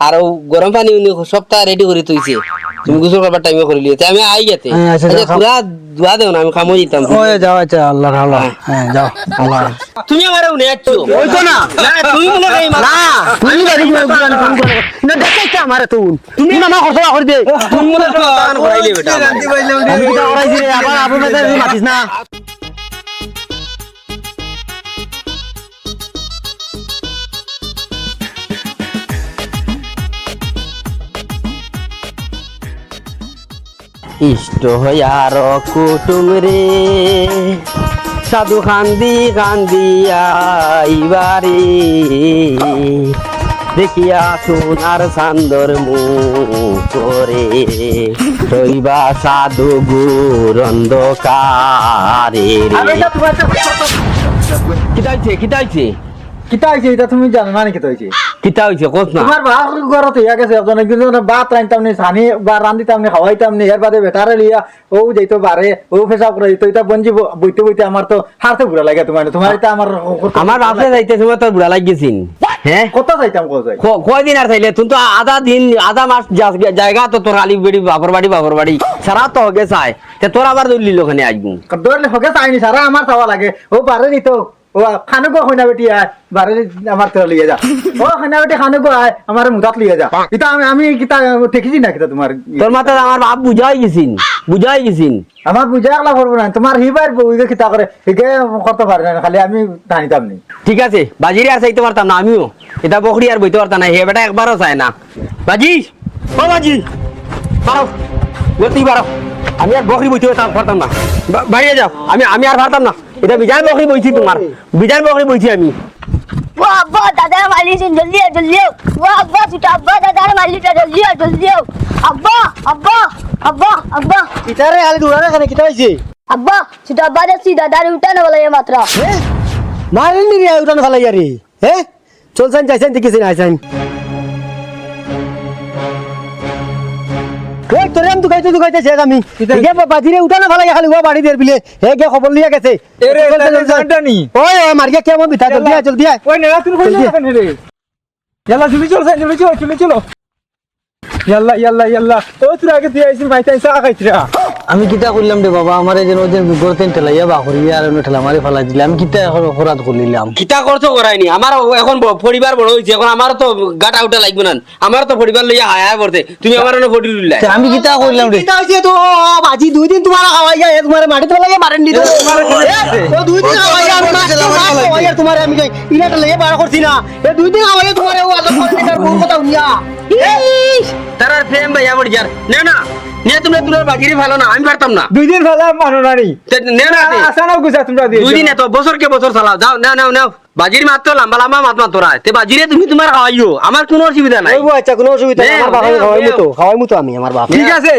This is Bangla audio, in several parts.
আর গরম পানি উনি সপ্তাহ রেডি করে তুইছে তুমি গোসল করবার টাইমে করে লিয়ে আমি আই গেতে পুরা দোয়া দেও না আমি খামো দিতাম ওই যাও আচ্ছা আল্লাহ আল্লাহ হ্যাঁ যাও আল্লাহ তুমি আমারে উনি আছো ওই তো না না তুমি মনে কই না তুমি গাড়ি করে ফোন করো না দেখাইতে আমারে তুমি না খরচ করে দে তুমি মনে কই তান করাইলে বেটা আমি তো করাইছি রে আবার আপু মেতে মাতিস না ইষ্ট হইয়ার কুটুম রে সাধু কান্দি কান্দিয়াইবারে দেখিয়া সোনার চান্দর মুখ করে শৈবা সাধু গুরন্ধকারে কিতাইছে কিতাইছে কিতা হইছে এটা তুমি জানো না কিতা হইছে কিতা হইছে কোস না তোমার বাপ ঘরতে ইয়া গেছে একজন একদিন ভাত রান্তাম নি সানি বা রান্দিতাম নি খাওয়াইতাম নি এর বাদে বেটারে লিয়া ও যাইতো বারে ও পেশাব করে যাইতো এটা বঞ্জি বইতে বইতে আমার তো হারতে বুড়া লাগে তোমার এটা আমার বাপে যাইতে সময় তোর বুড়া লাগিয়েছিন হ্যাঁ কত যাইতাম কোথায় কয়দিন আর চাইলে তুমি তো আধা মাস জায়গা তো তোর আলি বেড়ি বাপর বাড়ি সারা তো হগে চাই তোর আবার দলিল ওখানে আসবো দৌড়লে হগে চাইনি সারা আমার চাওয়া লাগে ও বারে দিত ও খানুগো হইনা বেটি আয় বারে আমার তো লিয়ে যা ও হইনা বেটি খানুগো আয় আমার মুদাত লিয়ে যা এটা আমি কিতা ঠেকিছি না কিতা তোমার তোর মাথা আমার বাপ বুঝাই গেছিন আমার বুঝা একলা করবো না তোমার হিবার বউকে কিতা করে হিগে করতে পারে না খালি আমি জানিতাম নি ঠিক আছে বাজিরে আর চাইতে পারতাম না আমিও এটা বকরি আর বইতে পারতাম না হে বেটা একবারও চায় না বাজি ও বাজি পারো গতি পারো আমি আর বকরি বইতে পারতাম না বাইরে যাও আমি আর পারতাম না এটা বিজার বকরি বইছি তোমার বিজার বকরি বইছি আমি वो अब्बा दादा माली से जल्दी आओ वो अब्बा सुटा अब्बा दादा माली से जल्दी आओ अब्बा अब्बा अब्बा अब्बा ইতারে খালি দৌড়ানে খানে কিতা হইছে अब्बा सुटा अब्बा ने सीधा दारू उठाने वाला ये मात्रा মারেন নি রে উঠান ফালাই আরে হে চলছেন যাইছেন দেখিছেন আইছেন ওই তোরে আমি দুখাইতে শেখ আমি গে বাজিরে উঠানে ফালাই খালি ও বাড়ি দের বিলে হে গে খবর লিয়া গেছে এরে জানটানি ওই মারিয়া কেমন বিতা জলদি আয় ওই নেলা তুই কইলি কেন রে ইয়াল্লা চলে চলো ইয়াল্লা ও তুই আগে দিয়ে আইছিস ভাই তাই চা খাইছিরা আমি কিতা করলাম রে বাবা আমারে যেন ওদের গরতেন ঠেলাইয়া বা করি আর ঠেলা মারি ফালাই দিলাম আমি কিতা এখন অপরাধ করলিলাম কিতা করছো করাইনি আমার এখন পরিবার বড় হয়েছে এখন আমার তো গাটা উঠা লাগবে না আমার তো পরিবার লইয়া হায়া করতে তুমি আমার ফটি লইলা আমি কিতা করলাম রে কিতা হইছে তো বাজি দুই দিন তোমার খাওয়াই যায় তোমার মাটি তো লাগে মারেন দিতে ও দুই দিন খাওয়াই আমি খাওয়াই তোমার আমি ইনাটা লাগে বার করছি না এ দুই দিন খাওয়াই তোমার ও আদর করে দেখার কোন কথা উনিয়া তার প্রেম ভাইয়া বড় যার না তুমি তোমার বাজিরে ভালো না আমি পারতাম না দুই দিন ফেলা মানো নানি নে না আসানো গুছা তোমরা দিয়ে দুই দিন এত বছর কে বছর চালাও যাও নাও বাজির মাত্র লম্বা মাত তোরা তে বাজিরে তুমি তোমার খাওয়াইও আমার কোনো অসুবিধা নাই ওই আচ্ছা কোনো অসুবিধা নাই আমার বাবা খাওয়াইমু তো আমি আমার বাবা ঠিক আছে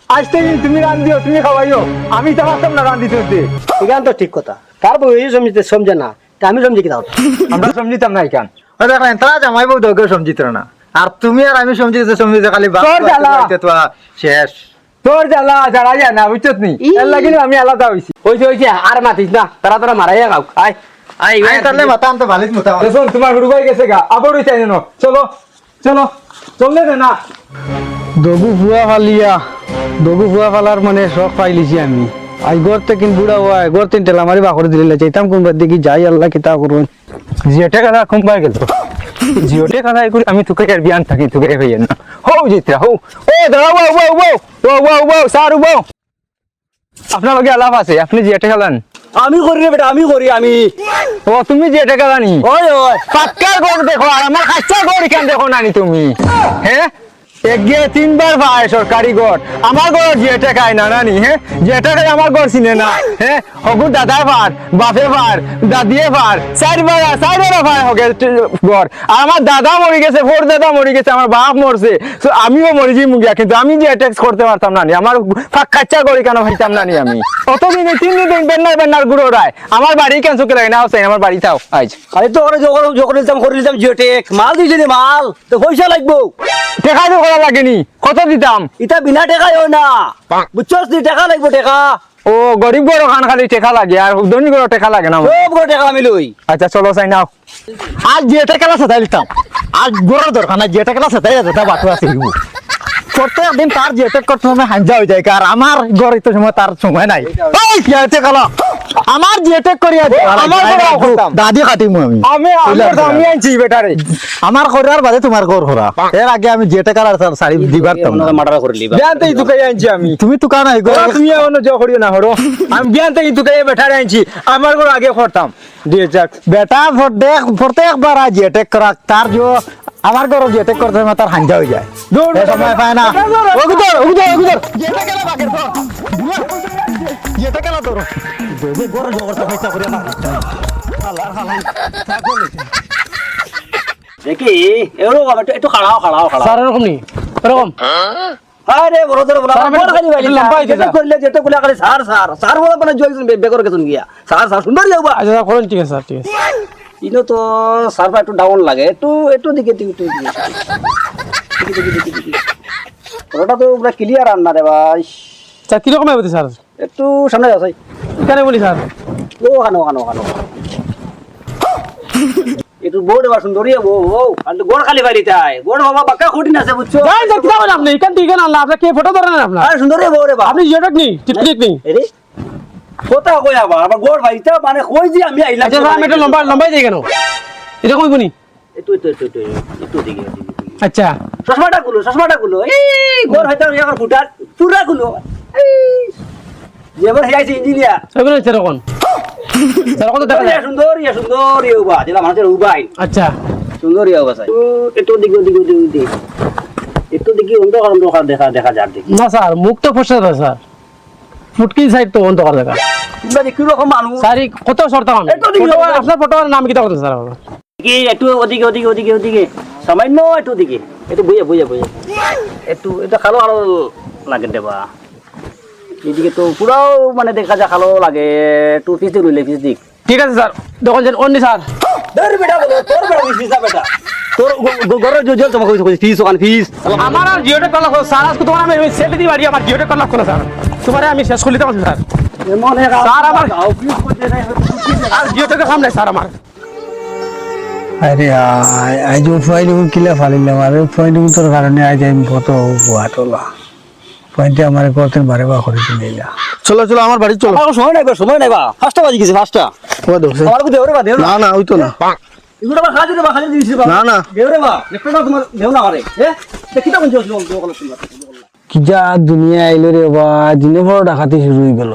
আজ থেকে তুমি রান দিও তুমি খাওয়াইও আমি তো পারতাম না রান দিতে এখান তো ঠিক কথা কার বউ এই সমঝে না তা আমি সমঝে কি দাও আমরা সমঝিতাম না এখান ও দেখেন তারা জামাই বউ দোকে সমঝিত না আর তুমি আর আমি সমঝিতে খালি তোর জ্বালা। শেষ তোর জ্বালা জ্বালা যায় না বুঝছত নি এর লাগি আমি আলাদা হইছি হইছে আর মাতিস না তোরা মারাইয়া খাও আয় আমি তাহলে মাথা আনতে ভালিস মতো দেখুন তোমার হুড় হয়ে গেছে গা আবার ওই চাই না চলো চললে না দগু ফুয়া ফালার মানে শখ পাইলিছি আমি আই গর থেকে বুড়া হওয়া গর তিন টেলা মারি বাকর দিলে চাইতাম কোনবার দেখি যাই আল্লাহ কিতা করুন জিওটে কথা কমবার গেল জিওটে কথা করি আমি তোকে আর বিয়ান থাকি তোকে হইয়ে না হও জিতরা হও ও দাঁড়াও ও সারু বউ আপনার লগে আলাপ আছে আপনি জিওটে খেলান আমি করি রে বেটা আমি করি আমি ও তুমি জিওটে খেলানি ওই পাক্কার গড় দেখো আর আমার কাঁচা গড় কেন দেখো নানি তুমি হ্যাঁ এক গিয়ে তিনবার ভাই সরকারি গড় আমার গড় জিওটে খায় না নানি হ্যাঁ জিওটে খায় আমার গড় চিনে না হ্যাঁ হগুর দাদার ভার বাপে ভার দাদিয়ে ভার চারবার ভাই হগে গড় আর আমার দাদা মরে গেছে ফোর দাদা মরে গেছে আমার বাপ মরছে তো আমিও মরেছি মুগিয়া কিন্তু আমি যে অ্যাটাক করতে পারতাম না আমার কাচ্চা গড়ি কেন ভাইতাম না আমি অতদিন 3 দিন বেন্নার গুড়ো রায় আমার বাড়ি কেন চোখে লাগে না চাই আমার বাড়ি থাও আজ আরে তো ওরে যখন করে দিতাম জিওটেক মাল দিছে রে মাল তো পয়সা লাগবো টেকা তো করা লাগেনি কত দিতাম ইটা বিনা টাকায় হয় না বুঝছস নি টাকা লাগবো টাকা ও ও গরিব বড় খান খালি টেকা লাগে আর ধনী বড় টেকা লাগে না আমার। সব করে টাকা আমি লই আচ্ছা চলো চাই নাও আজ যেটা খেলা সাথাই দিতাম আজ গড়ের দরকার না যেটা খেলা সাথাই যেটা বাটু আছে প্রত্যেক দিন তার যেটা করতে সময় হাঞ্জা হয়ে যায় আর আমার ঘরে তো সময় তার সময় নাই এই যেটা খেলা আমার যেটা করিয়া দে আমার দাদি কাটিমু আমি আমি আনছি বেটারে আমার করার বাদে তোমার ঘর করা এর আগে আমি যেটা খেলার শাড়ি দিবার তো না মার্ডার করে লিবা জানতে তুকে আনছি আমি তুমি তো কানা হই গো তুমি এমন জো করিও না হরো আমি জানতে তুকে বেটারে আনছি আমার ঘর আগে করতাম দিয়ে যাক বেটা প্রত্যেকবার আজ অ্যাটাক করা তার যে আমার ঘর যে অ্যাটাক করতে সময় তার হাঞ্জা হয়ে যায় এই সময় পায় না ওগুদর যেটা খেলা বাগের তো যেটা খেলা তোর দেবে ঘর জবরদস্ত পয়সা করে না আল্লাহর হালাল দেখি এরকম একটু খাড়াও স্যার এরকম নি এরকম আরে বড় ধরে বলা স্যার, বড় খালি বাইলি লম্বা হয়েছে, যেটা স্যার। করলে যেটা করলে খালি সার বড় মানে জয়জন বেকর গেছন গিয়া সার সুন্দর যাবা আচ্ছা স্যার করুন ঠিক আছে স্যার ঠিক আছে ইনো তো সারটা একটু ডাউন লাগে একটু দিকে ওটা তো পুরো ক্লিয়ার আর না রে ভাই স্যার কিরকম হবে স্যার একটু সামনে যাও সাই কেন বলি স্যার ওখানো একটু বোর্ড বা সুন্দরী ও আর গোড় খালি বাইলি তাই গোড় বাবা বাক্কা খুঁটি না আছে বুঝছো যাই যাই কিতা বলেন আপনি এখান থেকে এখানে আনলাম আপনার কে ফটো ধরেন আপনার আরে সুন্দরী বোর্ড বা আপনি যেটা নি টিকটিক নেই এরে কোথা কই আবার আমার গোড় ভাইটা মানে কই যে আমি আইলাম আচ্ছা স্যার আমি এটা লম্বাই যাই কেন এটা কইব নি একটু দিকে আচ্ছা চশমাটা গুলো এই গোড় হয়তো ইয়ার ফুটার পুরা গুলো যেবার হেয়াইছে ইঞ্জিনিয়ার এগুলো সেরকম সেরকম তো দেখা যায় সুন্দর ইউবা যেটা মানুষের উবাই আচ্ছা সুন্দর ইউবা চাই একটু দিকে অন্ধকার দেখা যাক দেখি না স্যার মুখ তো ফসে দেয় স্যার ফুটকি সাইড তো অন্ধকার দেখা তোমরা কি রকম মানুষ স্যার এই কত শর্তাম আমি একটু দিকে Photo- আপনার ফটো নাম কিতা কথা স্যার কি একটু ওদিকে সামান্য একটু দিকে একটু বুঝে একটু এটা খালো আরো লাগে দেবা এদিকে তো পুরাও মানে দেখা যায় খালো লাগে একটু পিস দিক ঠিক আছে স্যার দেখুন যে অন্য স্যার ধর বেটা বলো তোর বেটা ফিস বেটা তোর ঘরে জল তোমাকে ফিস ওখান ফিস আমার আর জিওটা কল স্যার আজকে তোমার আমি সেট দি বাড়ি আমার জিওটা কল না স্যার তোমারে আমি শেষ করে দিতে স্যার এমন স্যার, আমার- আর জিওটাকে সামনে স্যার আমার আরে আজ ফাইল কিলা ফালিলাম আর ফাইল তোর কারণে আজ আমি কত হাটলা ফাইলটা আমার করতে বারে বা করে দিলা চলো আমার বাড়ি চলো আমার সময় নাই বা ফাস্টা বাজি গেছে ফাস্টা ও দেখছ আমার কো দেওরে বা দেও না ওই তো না এগুলো বা খালি বা খালি দিছি বা না দেওরে বা একটু না তোমার দেও না আমারে কিটা কোন জল দোকান শুনবা কি যা দুনিয়া আইলো রে বা দিনে বড় ডাকাতি শুরু হয়ে গেল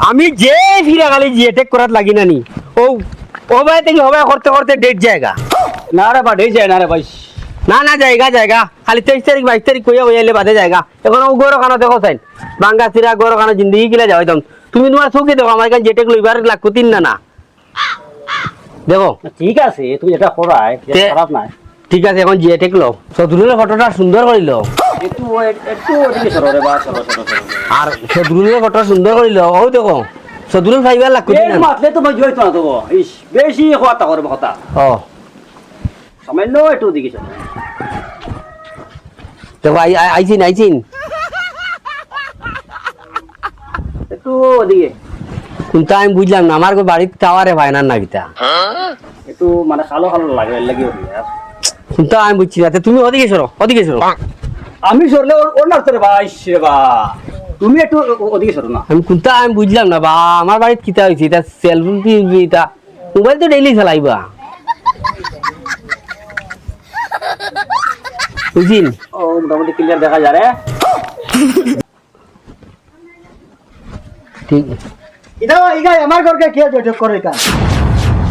আমি যে ফিরা খালি জি অ্যাটাক করার লাগি না নি ও ভাই থেকে হবে করতে ডেট জায়গা না রে বা ডেট যায় না রে ভাই না জায়গা খালি 23 তারিখ 22 তারিখ কইয়া হইলে বাদে জায়গা এখন ও গরো খানা দেখো চাই বাঙ্গা চিরা গরো খানা জিন্দগি কিলা যাও একদম তুমি তোমার চোখে দেখো আমার কাছে যেটা লইবার লাগতো তিন না দেখো ঠিক আছে তুমি যেটা করায় খারাপ না ঠিক আছে এখন জিয়ে টেকলো সদরুলের ফটোটা সুন্দর করিল একটু ওদিকে সরো রে বা সরো আর সদরুলের ফটো সুন্দর করিল ও দেখো সদরুল ফাইবার লাগতো তিন মাতলে তো ভাই জয়তো না তো ইস বেশি কথা করবে কথা ও সামান্য একটু ওদিকে সরো দেখো আইছিন একটু ওদিকে কিন্তু আমি বুঝলাম না আমার বাড়িতে টাওয়ারে ভাই না কিতা একটু মানে কালো লাগে লাগি কিন্তু আমি বুঝছি না তুমি ওদিকে সরো আমি সরলে ওর নাচতে রে ভাই রে বা তুমি একটু ওদিকে সরো না আমি বুঝলাম না বা আমার বাড়িতে কিতা হয়েছে এটা সেলফোন এটা মোবাইল তো ডেইলি চালাইবা বুঝিন ও মোটামুটি ক্লিয়ার দেখা যায় রে ঠিক আমার ঘরকে কি যোজক করে এটা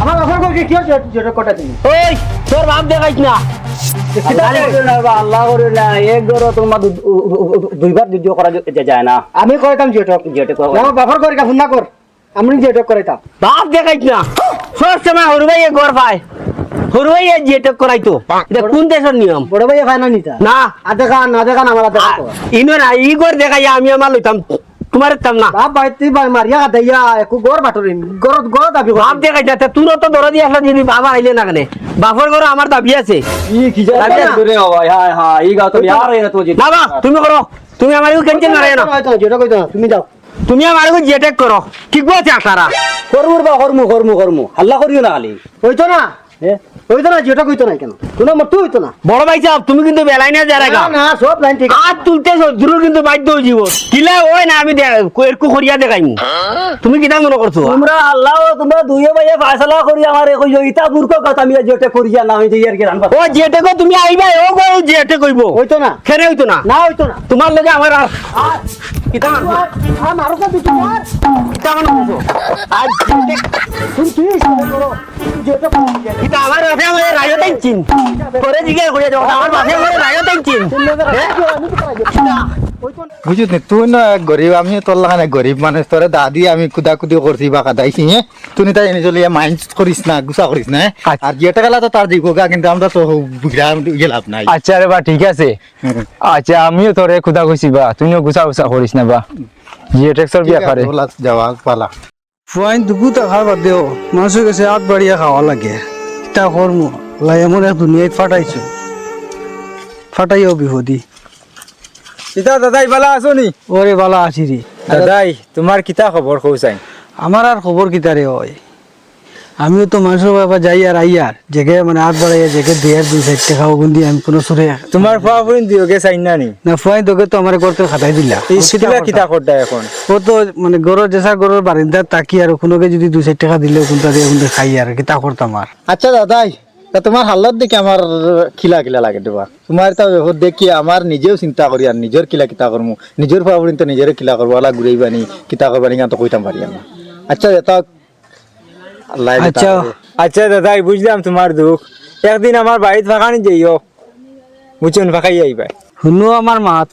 আমার বাবার ঘরকে কি যোজক করে তুমি ওই তোর বাপ দেখাইছ না আল্লাহ করে না এক গরো তোমার দুইবার যুদ্ধ করা যায় না আমি কইতাম যোজক আমার বাবার ঘরকে ফোন না কর আমি যোজক করাইতাম বাপ দেখাইছ না সব সময় হরুবাই ঘর পায় হরুবাই যেটা করাইতো এটা কোন দেশের নিয়ম বড় ভাই ফাইনা নিতা না না দেখান আমার ইনো না ই ঘর দেখাই আমি আমার লইতাম তোমার তাম না বাপ ভাই তুই মারিয়া দাইয়া একু গড় বাটরিন গড় দাবি বাপ দেখাই যাতে তুই তো দরা দিয়ে আসলা যদি বাবা আইলে না কেনে বাপর ঘর আমার দাবি আছে না বা তুমি করো তুমি আমার কেন না যেটা কইতো তুমি যাও তুমি আমার যে অ্যাটাক করো ঠিক বলছে আপনারা কর্মুর বা কর্মু হাল্লা করিও না খালি হইতো না হইতো না যেটা কইতো না কেন কোনো মত হইতো না বড় ভাই সাহেব তুমি কিন্তু বেলাই না যারা না না সব লাইন ঠিক হাত তুলতে জরুর কিন্তু বাধ্য হয়ে যাব কিলা ওই না আমি কোয়েরকু করিয়া দেখাইমু তুমি কিটা মনে করছো তোমরা আল্লাহ তোমরা দুইয়ে ভাইয়ে ফায়সালা করি আমারে কইও ইতা মূর্খ কথা আমি যেটা করিয়া না হইতে ইয়ার কি রানবা ও যেটা কো তুমি আইবা ও কো যেটা কইবো হইতো না কেন হইতো না না হইতো না তোমার লগে আমার আর কিটা মারো তো তোমার কিটা মনে করছো আজ তুই করো যেটা কিটা আমার বাপে আমার রায়ো টেনচিন পরে জিজ্ঞাসা করিয়া যাও আমার বাপে আমার রায়ো টেনচিন বুঝুত নি তুই না গরিব আমি তোর লাগানে গরিব মানুষ তোরে দাদি আমি কুদাকুদি করছি বা কাদাইছি হ্যাঁ তুই তাই এনে চলে মাইন্ড করিস না গুছা করিস না আর যে টাকা তো তার দিব কিন্তু আমরা তো লাভ নাই আচ্ছা রে বা ঠিক আছে আচ্ছা আমিও তোরে খুদা কইছি বা তুইও গুছা গুছা করিস না বা জিও ট্যাক্সর বিয়া করে যাওয়া পালা পয়েন্ট দুগু টাকার বাদ দেও মানুষের কাছে হাত বাড়িয়ে খাওয়া লাগে তা কর্ম লাই এমন এক দুনিয়ায় ফাটাইছো ফাটাইও বিহদি কিতা দাদাই ভালো আছো নি ওরে বালা আছি রে দাদাই তোমার কিতা খবর কৌসাই আমার আর খবর কিতারে হয় আমিও তো মানুষের বাবা যাই আর আই আর জেগে মানে হাত বাড়াইয়া জেগে দেড় 2 টাকা গুন্দি আমি কোনো সুরে তোমার ফাফুরিন দিও গে চাই না নি না পয়েন্ট তোকে তো আমার করতে খাতাই দিলা কিতা করতা এখন ও তো মানে গরুর যেসা গরুর বারিন্দার তাকি আর কোনোকে যদি 2 টাকা দিলে কোনটা দিয়ে কোনটা খাই আর কিতা করতাম আর আচ্ছা দাদাই তা তোমার হালত দেখি আমার খিলা খিলা লাগে দেবা তোমার তা দেখি আমার নিজেও চিন্তা করি আর নিজের কিলা কিতা করমু নিজের ফাফুরিন তো নিজের কিলা করবো আলা ঘুরাইবানি কিতা করবানি তো কইতাম পারি না আচ্ছা এটা আল্লাহ আচ্ছা। আচ্ছা দাদাই বুঝলাম তোমার দুঃখ একদিন আমার বাড়িতে ফাঁকানি যাইও বুঝছেন ফাঁকাই আইবা শুনো আমার মাত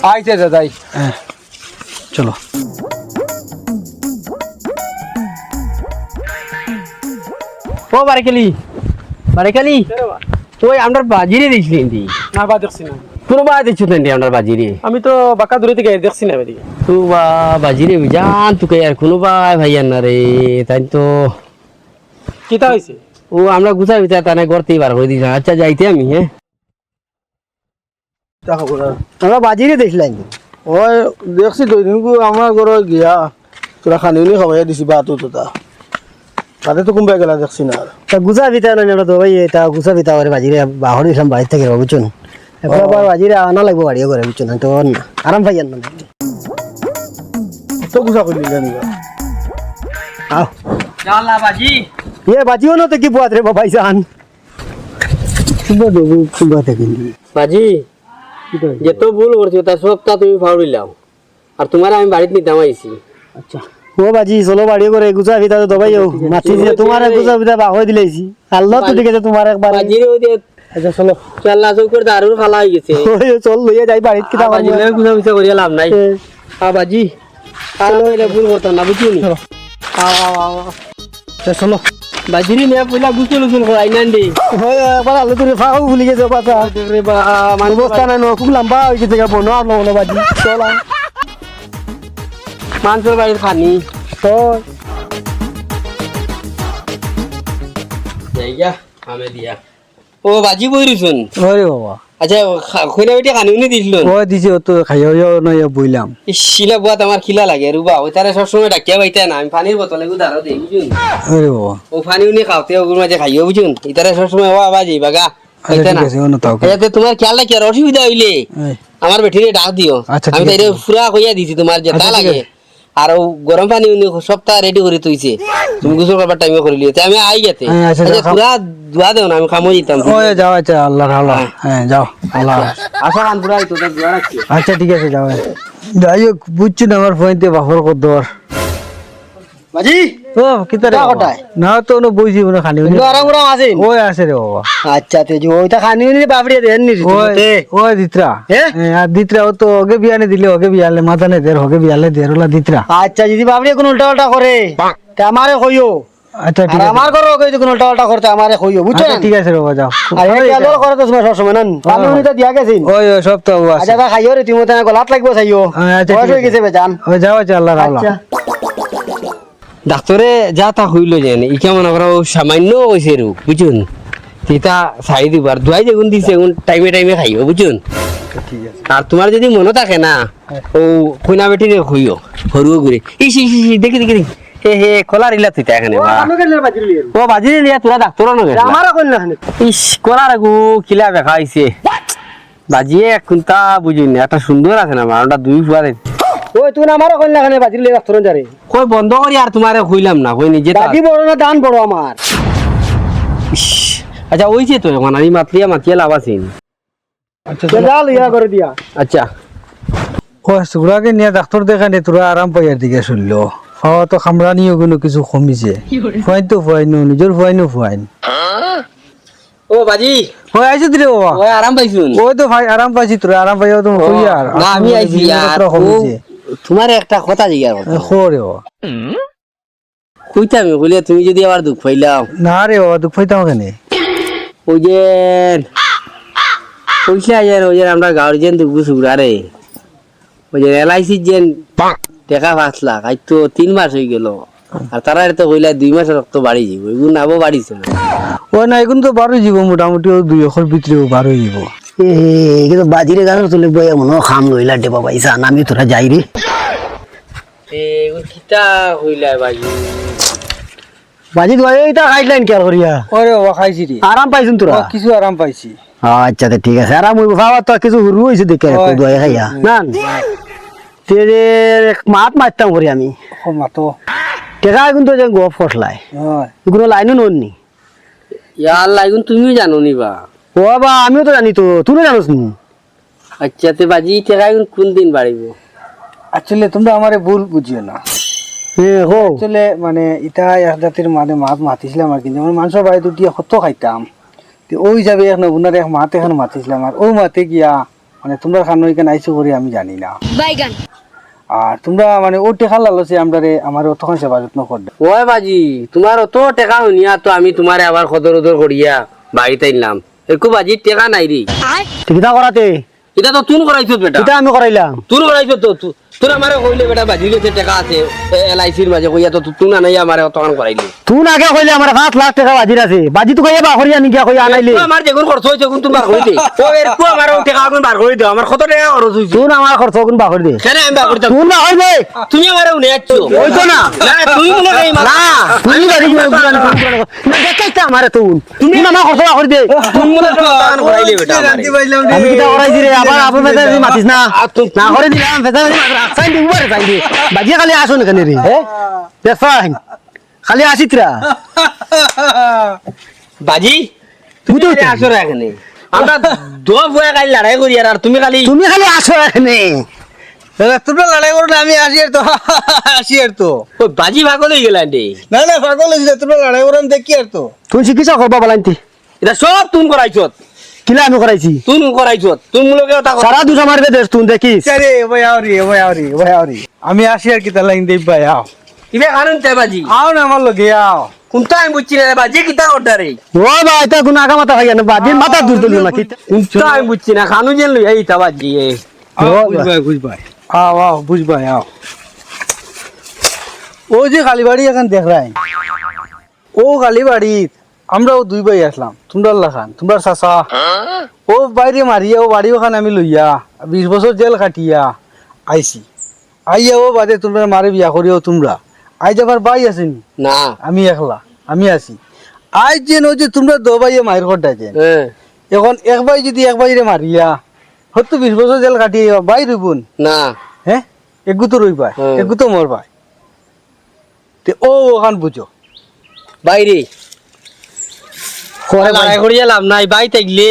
আচ্ছা দাদাই চলো ও বারেকালি ওই আমরা বাজিরে দিছিলি এন্দি না বা দেখছি না কোনো বা দিছো তেন্দি আমরা বাজিরে আমি তো বাঁকা দূরে থেকে দেখছি না এদিকে তো বা বাজিরে জান তুকে আর কোনো বা ভাইয়া না রে তাই তো কিতা হইছে ও আমরা গুছা বিচার তানে করতেই বার করে দিছিলাম আচ্ছা যাইতে আমি হ্যাঁ আমরা বাজিরে দেখলাম ওই দেখছি দুই দিন আমার ঘরে গিয়া তোরা খানি খাওয়াই দিছি বা তো তাতে তো কুম্বাই গেলা দেখছি না তা গুছা ভিতা না আমরা তো ভাই এটা গুছা ভিতা করে বাজিরে বাহর ইসলাম বাড়ি থেকে বুঝছেন এখন আবার বাজিরে আনা লাগবে বাড়িও করে বুঝছেন তো না আরাম পাইয়ান না তো গুছা করি নিলেন আও জালা বাজি এ বাজিও না তো কি বুয়াত রে বাবাই জান সুন্দর দেবু সুন্দর দেখেন বাজি যেত ভুল করছো তার সবটা তুমি ফাউরিলাও আর তোমার আমি বাড়িতে নিতাম আইছি আচ্ছা ও বাজি চলো বাড়িও করে গুছা ভিতা তো দবাইও মাছি দিয়ে তোমার গুছা ভিতা বাহর দিলাইছি আল্লাহ তো ঠিক আছে তোমার একবার বাজিরে ওই যে আচ্ছা চলো চাল্লা চৌকর দারুর খালা হয়ে গেছে ওই চল লইয়া যাই বাড়িত কিটা বাজি লয়ে গুছা গুছা করিয়া লাভ নাই বাজি আর হইলে ভুল করতাম না বুঝিনি চলো বাজিরে নিয়ে পয়লা গুছল গুছল করাই না দে ওই একবার আলু করে ফাও ভুলে গেছে পাতা রে বা মানে বস্তা নাই খুব লম্বা হয়ে গেছে বনো আর নবনো বাজি চল মানুষের বাড়ির খানি তো জায়গা আমি দিয়া ও বাজি বইরুছুন ওরে বাবা আচ্ছা কইনা বেটি খানি উনি দিছিল ওই দিছে তো খাইও নয় বইলাম শিলা বুয়াত আমার খিলা লাগে রুবা ওই তারে সবসময় ডাকিয়া বাইতে না আমি পানির বোতলে গুদারও দেই বুঝুন ওরে বাবা ও পানি উনি খাওতে ওগুর মাঝে খাইও বুঝুন ইতারে সবসময় ও আবাজি বাগা আচ্ছা ঠিক আছে অন্য তাও এতে তোমার খেয়াল রাখি আর অসুবিধা হইলে আমার বেটিরে ডাক দিও আচ্ছা, আমি ঠিক তাইরে আছে। পুরা কইয়া দিছি তোমার যেটা আচ্ছা, ঠিক লাগে আছে। আর ও গরম পানি উনি সপ্তাহ রেডি করে তুইছে তুমি গোসল করবার টাইমে করে লিয়েছে আমি আই গেতে আচ্ছা, আচ্ছা খাও। পুরা দোয়া দেও না আমি খামো দিতাম ওই যাও আচ্ছা আল্লাহর হাওলা হ্যাঁ যাও আল্লাহ হাফেজ। আশা খান পুরা তো দোয়া রাখছি আচ্ছা ঠিক আছে যাও যাই হোক বুঝছি না আমার ফোনতে বাপর কদর বাজি ও কিতা রে তা বাবা? কোথায়? না তো ono বইছি ono খানি এগুলো আরাম আরাম আছে ওই আছে রে বাবা আচ্ছা তে যে ওইটা খানি নি বাবড়িয়ে দেন নি ওই ওই দিত্রা হ্যাঁ? আর দিত্রা ও তো ওকে বিয়ানে দিলে ওকে বিয়ালে মাথা নে দের ওকে বিয়ালে দের ওলা দিত্রা আচ্ছা যদি বাবড়িয়ে কোন উল্টা উল্টা করে তে আমারে কইও আচ্ছা ঠিক আর আছে আমার করো কই কোন উল্টা উল্টা করতে আমারে কইও বুঝছেন আচ্ছা ঠিক আছে রে বাবা যাও আর এই আদর করে তো সময় সবসময় না পানি উনি তো দিয়া গেছেন ওই ওই সব তো ও আছে আচ্ছা তা খাইও রে তুমি তো গলাত লাগবো চাইও আচ্ছা, ঠিক বয়স হয়ে আছে। গেছে বেজান ওই যাও আচ্ছা আল্লাহর হাওলা আচ্ছা ডাক্তারে যা তা হইল যেন ইকা মনে করো সামান্য হয়েছে রোগ বুঝুন তিতা সাই দিবার দুয়াই যেগুন দিছে এগুন টাইমে টাইমে খাইও বুঝুন ঠিক আছে আর তোমার যদি মনে থাকে না ও কইনা বেটির হইও হরুও ঘুরে ইস ইস ইস, দেখি দেখি দেখি। হে কলার ইলা তুই এখানে বা। আমি কেন বাজি লিয়ে ও বাজি লিয়া তোরা ডাক্তার না গেছ আমারও কইল না ইস কলার আগু কিলা দেখা আইছে বাজিয়ে কোনটা বুঝিনি একটা সুন্দর আছে না মারটা দুই ফুয়ারে ওই তুই আমারও কইল না বাজি লিয়ে ডাক্তার যারে কই বন্ধ করি আর তোমারে কইলাম না কই নিজে বাজি বড় না দান বড় আমার আচ্ছা ওই যে তো এখন আমি মাতিয়া লাভ আছে আচ্ছা যা লিয়া করে দিয়া আচ্ছা ও সুগুড়াকে নিয়ে ডাক্তার দেখানে তোরা আরাম পাইয়ার দিকে শুনল খাওয়া তো খামড়ানিও কোনো কিছু কমিছে ফুয়াইন তো ফুয়াইনো নিজের ফুয়াইনো ফুয়াইন ও বাজি ওই আইছো দিলে বাবা ওই আরাম পাইছুন ওই তো ভাই আরাম পাইছি তোরা আরাম পাইয়া তো কই আর না আমি আইছি আর কমিছে তোমার একটা কথা জিজ্ঞাসা করতে খোরে বাবা কইতাম বলে তুমি যদি আবার দুঃখ পাইলাও না রে বাবা দুঃখ পাইতাম কেনে ওই যে কইছে আয়ার ওই যে আমরা গার্জিয়ান দুঃখ সুগরা রে ওই যে এলআইসির যে টাকা 5 লাখ আজ তো 3 মাস হয়ে গেল আর তারা তো কইলা 2 মাস রক্ত বাড়ি যাব এগুন আবো বাড়িছে না ও না এখন তো বারোই যাব মোটামুটি 2 এখর ভিতরে বারোই যাব কিন্তু বাজিরে গাছ তুলে বই মনে খাম লইলা দেবা পয়সা আমি তোরা যাই রে এ এগুন কিটা হইলা বাজি বাজি দোয়া এইটা গাইডলাইন কেয়ার করিয়া ওরে বাবা খাইছি রে আরাম পাইছুন তোরা কিছু আরাম পাইছি আচ্ছা তো ঠিক আছে আরাম হইব খাওয়া তো কিছু হুরু হইছে দেখে দোয়া খাইয়া না তেরে মাত মারতাম করি আমি ও মাতো টেকা কিন্তু যে গপ ফসলায় হয় এগুলো লাইনও নননি ইয়ার লাগুন তুমিও জানো নি বা ও বা আমিও তো জানি তো তুইও জানোস নি আচ্ছা তে বাজি টাকা এখন কোন দিন বাড়িব আসলে তোমরা আমারে ভুল বুঝিও না হ্যাঁ হো আসলে মানে এটা এক জাতির মানে মাছ মাতিছিলাম আর কিন্তু মানুষের বাড়ি দুটি কত খাইতাম তো ওই হিসাবে এক নবুনার এক মাতে এখন মাতিছিলাম আর ওই মাতে গিয়া মানে তোমরা খানো এখানে আইসো করে আমি জানি না আর তোমরা মানে ও টেকা লালছে আমরা আমার অতক্ষণ সেবা যত্ন করবে ওই বাজি তোমার অত টাকা হইয়া তো আমি তোমারে আবার খদর উদর করিয়া বাড়িতে আইলাম একটু বাজি টাকা নাই রে ঠিকটা করাতে এটা তো তুন করাইছো বেটা এটা আমি করাইলাম তুন করাইছো তো তোর আমারে কইলে বেটা বাজি গেছে টাকা আছে এলআইসির মাঝে কইয়া তো তুন আনাই আমারে অতখান করাইলি তুই আগে কইলে আমার 5 লাখ টাকা বাজির আছে বাজি তো কইয়া বা করিয়া নিকিয়া কইয়া আনাইলে তো আমার যেগুন খরচ হইছে কোন তুমি বার কই দে ও এর কো আমার টাকা আগুন বার কই দাও আমার কত টাকা খরচ হইছে তুই আমার খরচ কোন বা করে দে কেন আমি বার করতাম তুই না হইবে তুমি আমারে উনি আছো ওই তো না না তুই মনে কই না তুই বাড়ি গিয়ে না দেখাইতা আমারে তুমি আমার খরচ বা করে দে তুমি মনে কই অতখান করাইলি বেটা আমারে আমি কিটা করাইছি রে আবার আপন মেতে মাতিস না না করে দিলাম ফেসা সাইন দি উপরে সাইন দি বাজি খালি আসুন কেন রে দেখাই খালি আসিতরা বাজি তুমি তো আসো রে এখানে আমরা দো বয়া কাল লড়াই করি আর তুমি খালি তুমি খালি আসো এখানে তোমরা লড়াই করো না আমি আসি আর তো আসি আর তো ওই বাজি ভাগল হয়ে গেল আন্টি না না পাগল হয়েছে তোমরা লড়াই করো আমি দেখি আর তো তুই শিখিছ করবা বলাইতি এটা সব তুন করাইছত কিলা আমি করাইছি তুন করাইছত তুন মুলকে ওটা সারা দুটা মারবে দেশ তুই দেখিস আরে ভাই আওরি ভাই আওরি ভাই আওরি আমি আসি আর কি তা লাইন দেই ভাই আও ইবে কারণ চাই বাজি আও না আমার লগে আও কোনটা আমি বুঝছি না বাজি কিতা করতে রে ও ভাই তা কোন আগা মাথা ভাইয়া না বাদিন মাথা দূর দিল না কি কোনটা আমি বুঝছি না খানু জেন লই এই তা বাজি এ বুঝ ভাই আও আও বুঝ ভাই আও ও যে কালীবাড়ি এখন দেখ রাই ও কালীবাড়ি আমরাও দুই ভাই আসলাম তোমরা লাখান তোমরা চাচা ও বাইরে মারিয়া ও বাড়ি ওখানে আমি লইয়া 20 বছর জেল কাটিয়া আইছি আইয়া ও বাদে তোমরা মারে বিয়া করিও তোমরা আইজ আমার ভাই আসেনি না আমি একলা আমি আছি আজ যে ওই যে তোমরা দো ভাইয়ে মায়ের ঘরটা যে হ্যাঁ এখন এক ভাই যদি এক ভাইরে মারিয়া হয়তো 20 বছর জেল কাটিয়ে ভাই রইবুন না হ্যাঁ একগু তো রই ভাই হুম। একগু তো মোর ভাই তে ও ওখান বুঝো বাইরে লড়াই করিয়া লাভ নাই বাই থাকলে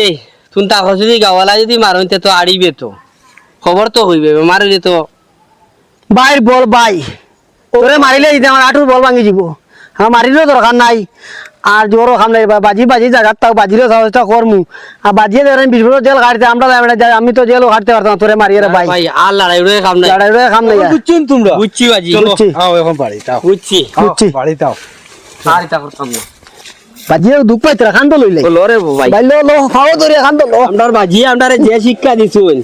তুন তাকে যদি গাওয়ালা যদি মারতে তো আড়িবে তো খবর তো হইবে মারিলে তো বাইর বল বাই তোরে মারিলে দিতে আমার আটুর বল ভাঙি যাব হ্যাঁ মারিলেও দরকার নাই আর জোরও খাম নাই বাজি বাজি জায়গা তাও বাজিরও চেষ্টা করমু আর বাজিয়ে ধরেন 20 বছর জেল কাটতে আমরা আমি তো জেলও কাটতে পারতাম তোরে মারিয়ে রে ভাই ভাই আর লড়াই রয়ে কাম নাই লড়াই রয়ে খাম নাই বুঝছেন তোমরা বুঝছি বাজি চলো বুঝছি। আও এখন বাড়ি তাও বুঝছি বুঝছি। বাড়ি তাও আর এটা করতাম না বাজিয়ে দুঃখ পাইতে খান তো লইলে ও লরে ভাই ভাই লো খাও ধরে খান তো লো আমরার বাজি আমরারে যে শিক্ষা দিছুন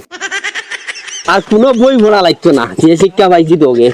আর কোনো বই পড়া লাগতো না যে শিক্ষা পাইছি তোকে